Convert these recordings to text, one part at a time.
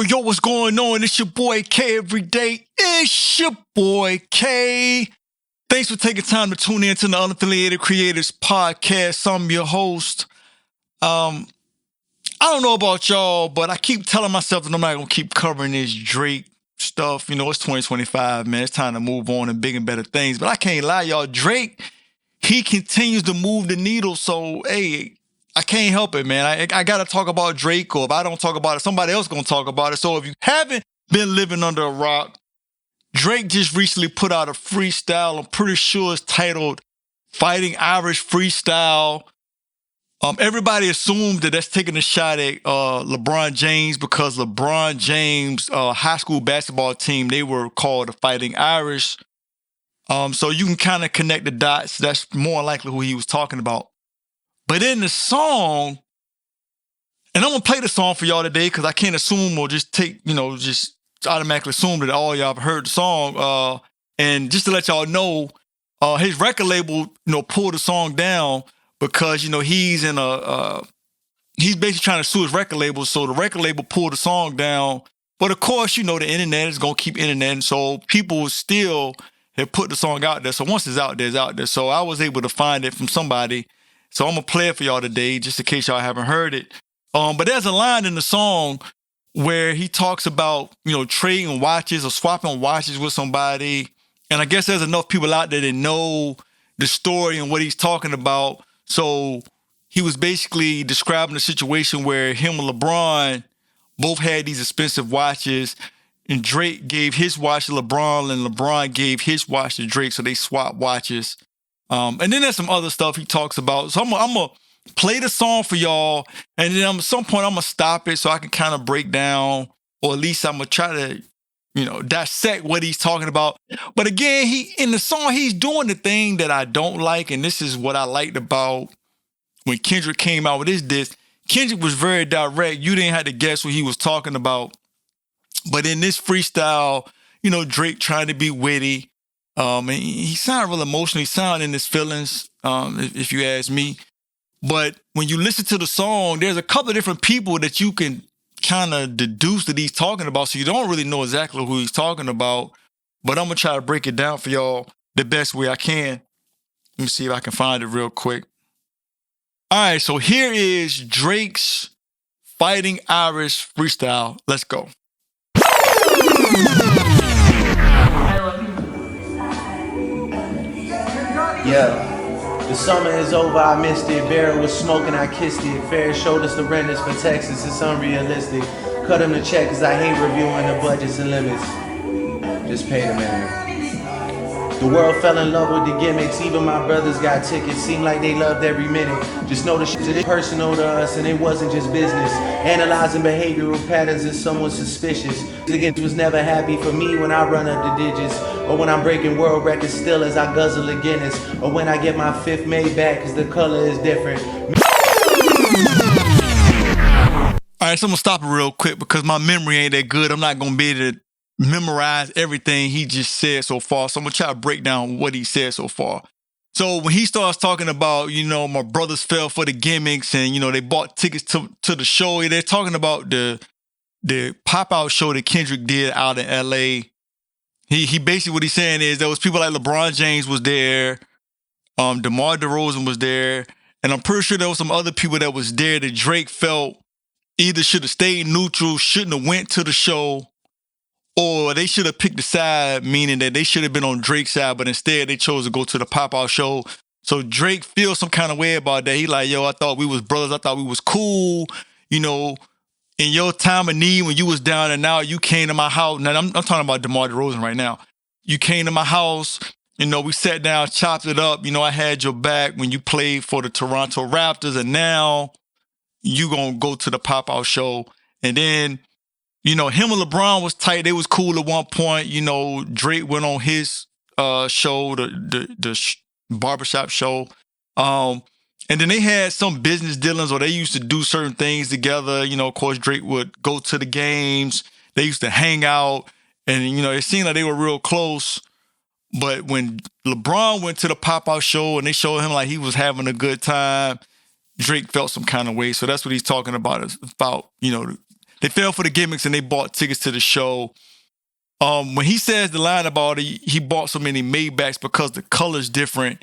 Yo, what's going on? It's your boy K every day. It's your boy K. Thanks for taking time to tune in to the Unaffiliated Creators Podcast. I'm your host. I don't know about y'all, but I keep telling myself that I'm not going to keep covering this Drake stuff. You know, it's 2025, man. It's time to move on to big and better things. But I can't lie, y'all. Drake, he continues to move the needle. So, hey, I can't help it, man. I got to talk about Drake, or if I don't talk about it, somebody else going to talk about it. So if you haven't been living under a rock, Drake just recently put out a freestyle. I'm pretty sure it's titled Fighting Irish Freestyle. Everybody assumed that that's taking a shot at LeBron James, because LeBron James' high school basketball team, they were called the Fighting Irish. So you can kind of connect the dots. That's more likely who he was talking about. But in the song, and I'm going to play the song for y'all today because I can't assume or just just automatically assume that all y'all have heard the song. And just to let y'all know, his record label, pulled the song down because, he's he's basically trying to sue his record label. So the record label pulled the song down. But of course, the internet is going to keep internet. So people still have put the song out there. So once it's out there, it's out there. So I was able to find it from somebody. So I'm going to play it for y'all today, just in case y'all haven't heard it. But there's a line in the song where he talks about, trading watches or swapping watches with somebody. And I guess there's enough people out there that know the story and what he's talking about. So he was basically describing a situation where him and LeBron both had these expensive watches, and Drake gave his watch to LeBron, and LeBron gave his watch to Drake. So they swapped watches. And then there's some other stuff he talks about. So I'm going to play the song for y'all. And then at some point, I'm going to stop it so I can kind of break down, or at least I'm going to try to, dissect what he's talking about. But again, in the song, he's doing the thing that I don't like. And this is what I liked about when Kendrick came out with his disc. Kendrick was very direct. You didn't have to guess what he was talking about. But in this freestyle, Drake trying to be witty. And he sounded real emotional. He sounded in his feelings, if you ask me. But when you listen to the song, there's a couple of different people that you can kind of deduce that he's talking about. So you don't really know exactly who he's talking about. But I'm going to try to break it down for y'all the best way I can. Let me see if I can find it real quick. All right, so here is Drake's Fighting Irish freestyle. Let's go. Yeah, the summer is over, I missed it. Barrel was smoking, I kissed it. Fair showed us the renters for Texas, it's unrealistic. Cut him the check, cause I hate reviewing the budgets and limits. Just pay the man. The world fell in love with the gimmicks, even my brothers got tickets. Seemed like they loved every minute. Just know the shit is personal to us, and it wasn't just business. Analyzing behavioral patterns is somewhat suspicious. Again, was never happy for me when I run up the digits, or when I'm breaking world records still as I guzzle a Guinness, or when I get my fifth made back cause the color is different. All right, so I'm gonna stop it real quick because my memory ain't that good. I'm not gonna be able to memorize everything he just said so far. So I'm gonna try to break down what he said so far. So when he starts talking about, my brothers fell for the gimmicks and, they bought tickets to the show, they're talking about the pop-out show that Kendrick did out in LA. He basically, what he's saying is there was people like LeBron James was there, DeMar DeRozan was there, and I'm pretty sure there was some other people that was there that Drake felt either should have stayed neutral, shouldn't have went to the show, or they should have picked a side, meaning that they should have been on Drake's side, but instead they chose to go to the pop-out show. So Drake feels some kind of way about that. He like, yo, I thought we was brothers. I thought we was cool. In your time of need, when you was down and out, you came to my house. Now, I'm talking about DeMar DeRozan right now. You came to my house. We sat down, chopped it up. I had your back when you played for the Toronto Raptors, and now you gonna go to the pop-out show. And then, him and LeBron was tight. They was cool at one point. Drake went on his show, the barbershop show. And then they had some business dealings, or they used to do certain things together. Of course, Drake would go to the games. They used to hang out. And, it seemed like they were real close. But when LeBron went to the pop-out show and they showed him like he was having a good time, Drake felt some kind of way. So that's what he's talking about. Is about, they fell for the gimmicks and they bought tickets to the show. When he says the line about he bought so many Maybachs because the color's different,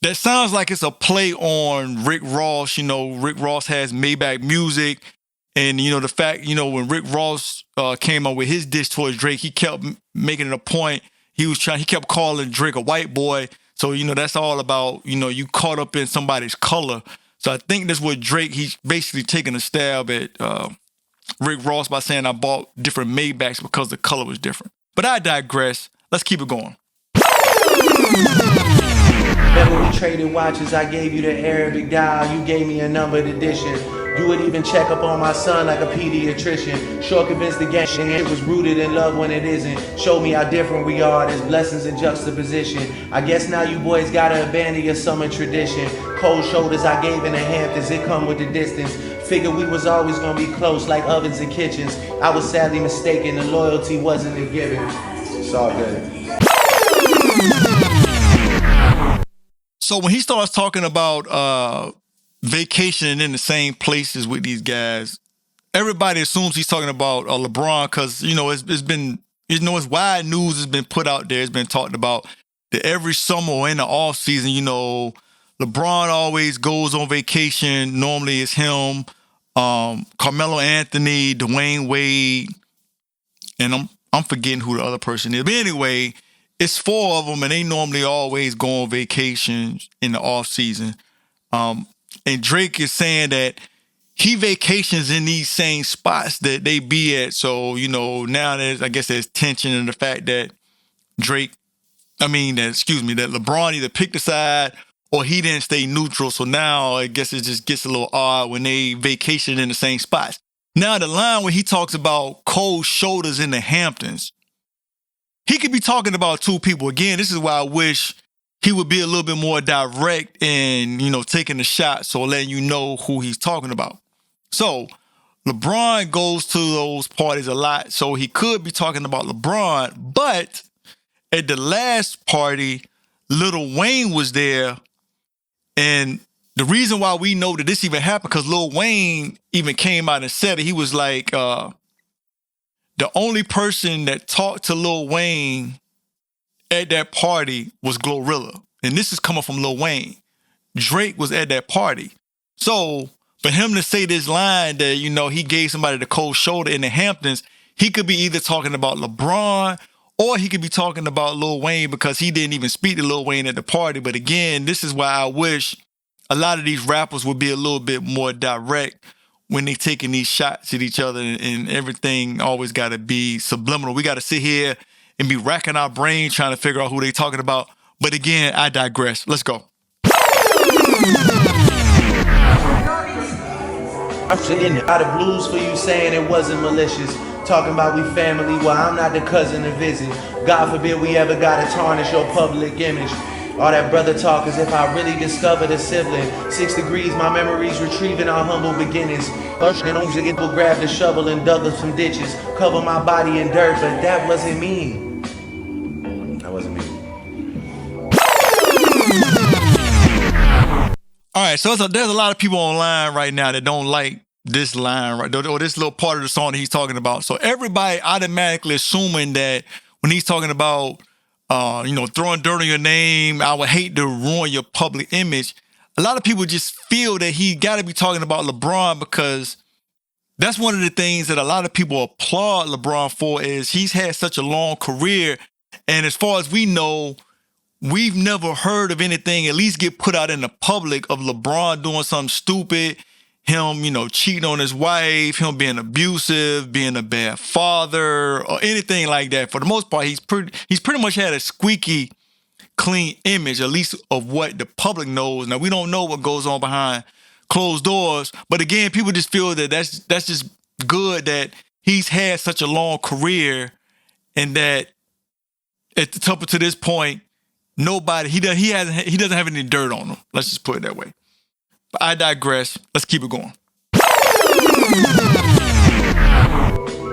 that sounds like it's a play on Rick Ross. Rick Ross has Maybach music. And, the fact, when Rick Ross came out with his diss towards Drake, he kept making it a point. He kept calling Drake a white boy. So, that's all about, you caught up in somebody's color. So I think that's what Drake, he's basically taking a stab at Rick Ross by saying I bought different Maybachs because the color was different. But I digress. Let's keep it going. Remember we traded watches, I gave you the Arabic dial, you gave me a numbered edition. You would even check up on my son like a pediatrician. Sure convinced the gang it was rooted in love when it isn't. Showed me how different we are, there's blessings in juxtaposition. I guess now you boys gotta abandon your summer tradition. Cold shoulders I gave in the Hamptons, it come with the distance. Figured we was always gonna be close like ovens and kitchens. I was sadly mistaken, the loyalty wasn't a given. It's all good. So when he starts talking about vacationing in the same places with these guys, everybody assumes he's talking about LeBron because, it's been, it's wide news has been put out there. It's been talked about that every summer or in the off season, LeBron always goes on vacation. Normally it's him, Carmelo Anthony, Dwayne Wade, and I'm forgetting who the other person is. But anyway, it's 4 of them, and they normally always go on vacations in the off season. And Drake is saying that he vacations in these same spots that they be at. So, now there's tension in the fact that that LeBron either picked a side or he didn't stay neutral. So now I guess it just gets a little odd when they vacation in the same spots. Now the line where he talks about cold shoulders in the Hamptons, he could be talking about 2 people. Again, this is why I wish he would be a little bit more direct in, taking the shots or letting you know who he's talking about. So LeBron goes to those parties a lot, so he could be talking about LeBron. But at the last party, Lil Wayne was there. And the reason why we know that this even happened, because Lil Wayne even came out and said it. He was like, the only person that talked to Lil Wayne at that party was Glorilla. And this is coming from Lil Wayne. Drake was at that party. So for him to say this line that, he gave somebody the cold shoulder in the Hamptons, he could be either talking about LeBron or he could be talking about Lil Wayne because he didn't even speak to Lil Wayne at the party. But again, this is why I wish a lot of these rappers would be a little bit more direct when they taking these shots at each other, and everything always got to be subliminal. We got to sit here and be racking our brain trying to figure out who they talking about. But again, I digress. Let's go. I'm sitting out of blues for you saying it wasn't malicious. Talking about we family, well I'm not the cousin to visit. God forbid we ever gotta tarnish your public image. All that brother talk as if I really discovered a sibling. 6 degrees, my memories retrieving our humble beginnings. And people grabbed the shovel and dug up some ditches. Cover my body in dirt, but that wasn't me. That wasn't me. All right, so there's a lot of people online right now that don't like this line, right, or this little part of the song that he's talking about. So everybody automatically assuming that when he's talking about, throwing dirt on your name, I would hate to ruin your public image. A lot of people just feel that he got to be talking about LeBron because that's one of the things that a lot of people applaud LeBron for is he's had such a long career. And as far as we know, we've never heard of anything at least get put out in the public of LeBron doing something stupid, him, cheating on his wife, him being abusive, being a bad father, or anything like that. For the most part, he's pretty much had a squeaky clean image, at least of what the public knows. Now, we don't know what goes on behind closed doors, but again, people just feel that that's just good that he's had such a long career and that at the top to this point, nobody, he doesn't have any dirt on him. Let's just put it that way. But I digress. Let's keep it going.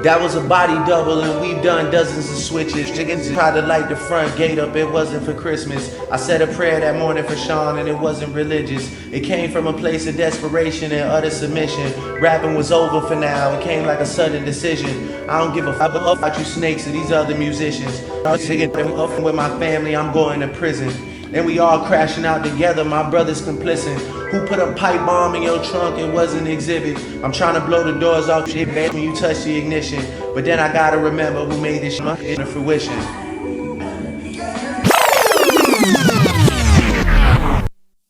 That was a body double, and we've done dozens of switches. Chickens tried to light the front gate up, it wasn't for Christmas. I said a prayer that morning for Sean, and it wasn't religious. It came from a place of desperation and utter submission. Rapping was over for now, it came like a sudden decision. I don't give a fuck about you snakes or these other musicians. I'm sitting with my family, I'm going to prison. And we all crashing out together, my brother's complicit. Who put a pipe bomb in your trunk? It was an exhibit. I'm trying to blow the doors off shit when you touch the ignition. But then I gotta remember who made this shit into fruition.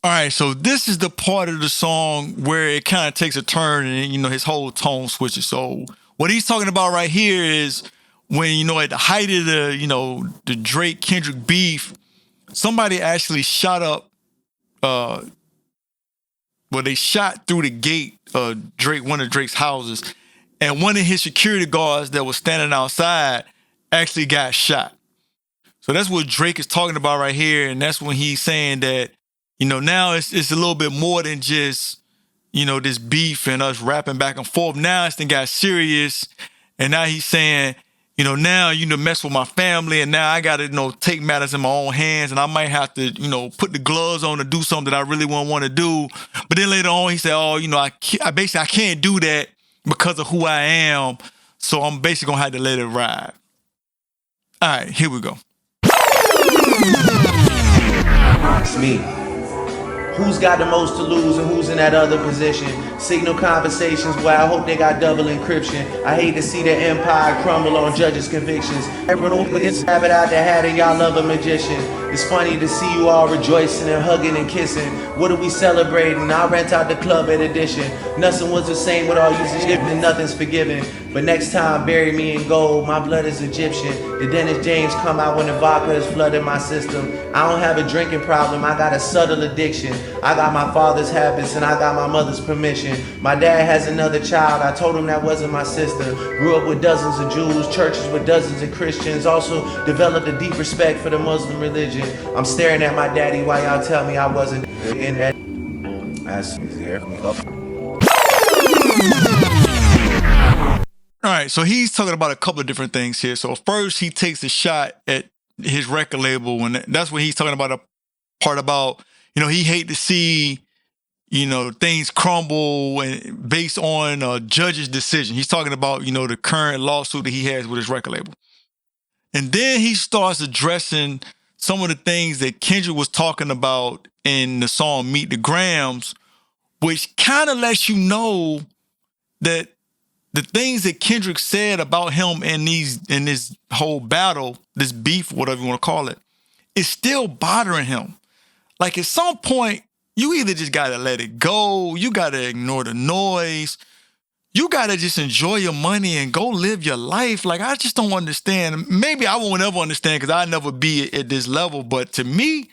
All right, so this is the part of the song where it kind of takes a turn and, his whole tone switches. So what he's talking about right here is when, at the height of the Drake Kendrick beef, somebody actually shot up, they shot through the gate of one of Drake's houses, and one of his security guards that was standing outside actually got shot. So that's what Drake is talking about right here, and that's when he's saying that, now it's a little bit more than just, this beef and us rapping back and forth. Now it's got serious, and now he's saying, now you mess with my family, and now I got to take matters in my own hands, and I might have to put the gloves on to do something that I really won't want to do. But then later on he said, I can't do that because of who I am, so I'm basically gonna have to let it ride. All right, here we go. It's me. Who's got the most to lose and who's in that other position? Signal conversations where I hope they got double encryption. I hate to see the empire crumble on judges' convictions. Everyone gets have it out the hat and y'all love a magician. It's funny to see you all rejoicing and hugging and kissing. What are we celebrating? I'll rent out the club at Edition. Nothing was the same with all you and nothing's forgiven. But next time, bury me in gold. My blood is Egyptian. The Dennis James come out when the vodka is flooding my system. I don't have a drinking problem. I got a subtle addiction. I got my father's habits and I got my mother's permission. My dad has another child. I told him that wasn't my sister. Grew up with dozens of Jews, churches with dozens of Christians. Also developed a deep respect for the Muslim religion. I'm staring at my daddy while y'all tell me I wasn't in that. That's here. All right, so he's talking about a couple of different things here. So first, he takes a shot at his record label, and that's when he's talking about a part about, he hate to see, things crumble and based on a judge's decision. He's talking about, the current lawsuit that he has with his record label. And then he starts addressing some of the things that Kendrick was talking about in the song Meet the Grams, which kind of lets you know that the things that Kendrick said about him in this whole battle, this beef, whatever you want to call it, is still bothering him. Like at some point, you either just gotta let it go, you gotta ignore the noise, you gotta just enjoy your money and go live your life. Like I just don't understand. Maybe I won't ever understand because I'll never be at this level. But to me,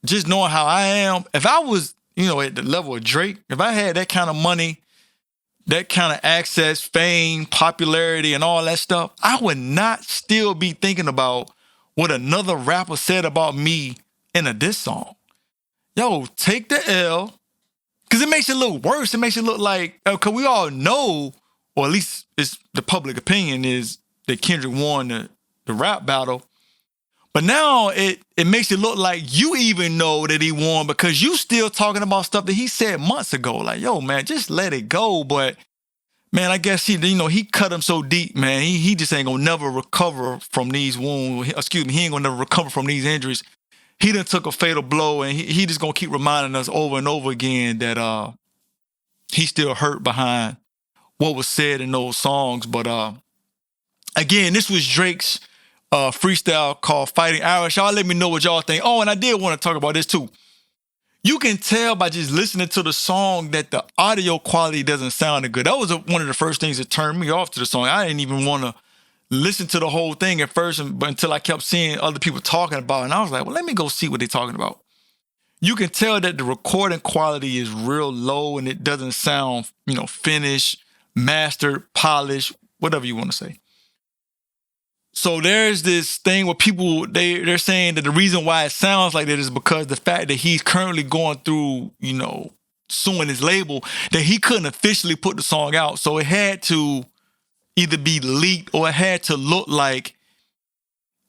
just knowing how I am, if I was, at the level of Drake, if I had that kind of money, that kind of access, fame, popularity, and all that stuff, I would not still be thinking about what another rapper said about me in a diss song. Yo, take the L, because it makes it look worse. It makes it look like, because we all know, or at least it's the public opinion is that Kendrick won the rap battle. But now it makes it look like you even know that he won because you still talking about stuff that he said months ago. Like, yo, man, just let it go. But, man, I guess he cut him so deep, man. He just ain't gonna never recover from these wounds. Excuse me, he ain't gonna never recover from these injuries. He done took a fatal blow, and he just gonna keep reminding us over and over again that he's still hurt behind what was said in those songs. But again, this was Drake's freestyle called Fighting Irish. Y'all let me know what y'all think. Oh, and I did want to talk about this too. You can tell by just listening to the song that the audio quality doesn't sound good. That was one of the first things that turned me off to the song. I didn't even want to listen to the whole thing at first, but until I kept seeing other people talking about it. And I was like, well, let me go see what they're talking about. You can tell that the recording quality is real low and it doesn't sound, finished, mastered, polished, whatever you want to say. So there's this thing where people, they're saying that the reason why it sounds like that is because the fact that he's currently going through, suing his label, that he couldn't officially put the song out. So it had to, either be leaked or it had to look like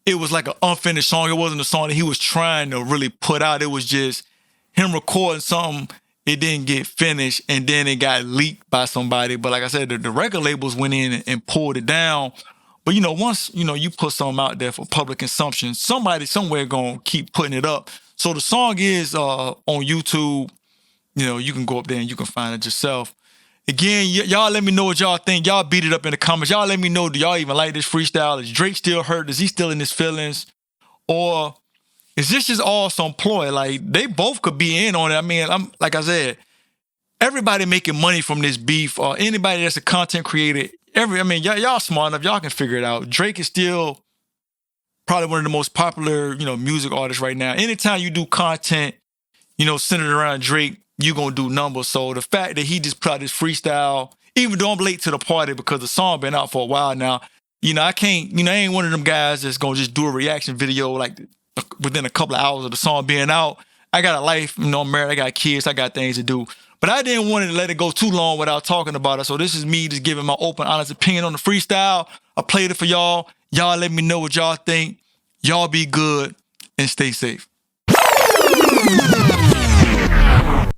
it was like an unfinished song. It wasn't a song that he was trying to really put out. It was just him recording something. It didn't get finished, and then it got leaked by somebody. But like I said, the record labels went in and pulled it down. But once you put something out there for public consumption, somebody somewhere gonna keep putting it up. So the song is on YouTube. You can go up there and you can find it yourself. Again, y'all let me know what y'all think. Y'all beat it up in the comments. Y'all let me know, do y'all even like this freestyle? Is Drake still hurt? Is he still in his feelings? Or is this just all some ploy? Like, they both could be in on it. I mean, like I said, everybody making money from this beef, or anybody that's a content creator, y'all smart enough, y'all can figure it out. Drake is still probably one of the most popular, music artists right now. Anytime you do content, centered around Drake, you gonna do numbers. So the fact that he just put out this freestyle, even though I'm late to the party because the song been out for a while now, I can't, I ain't one of them guys that's gonna just do a reaction video like within a couple of hours of the song being out. I got a life, I'm married, I got kids, I got things to do. But I didn't want to let it go too long without talking about it. So this is me just giving my open, honest opinion on the freestyle. I played it for y'all. Y'all let me know what y'all think. Y'all be good and stay safe.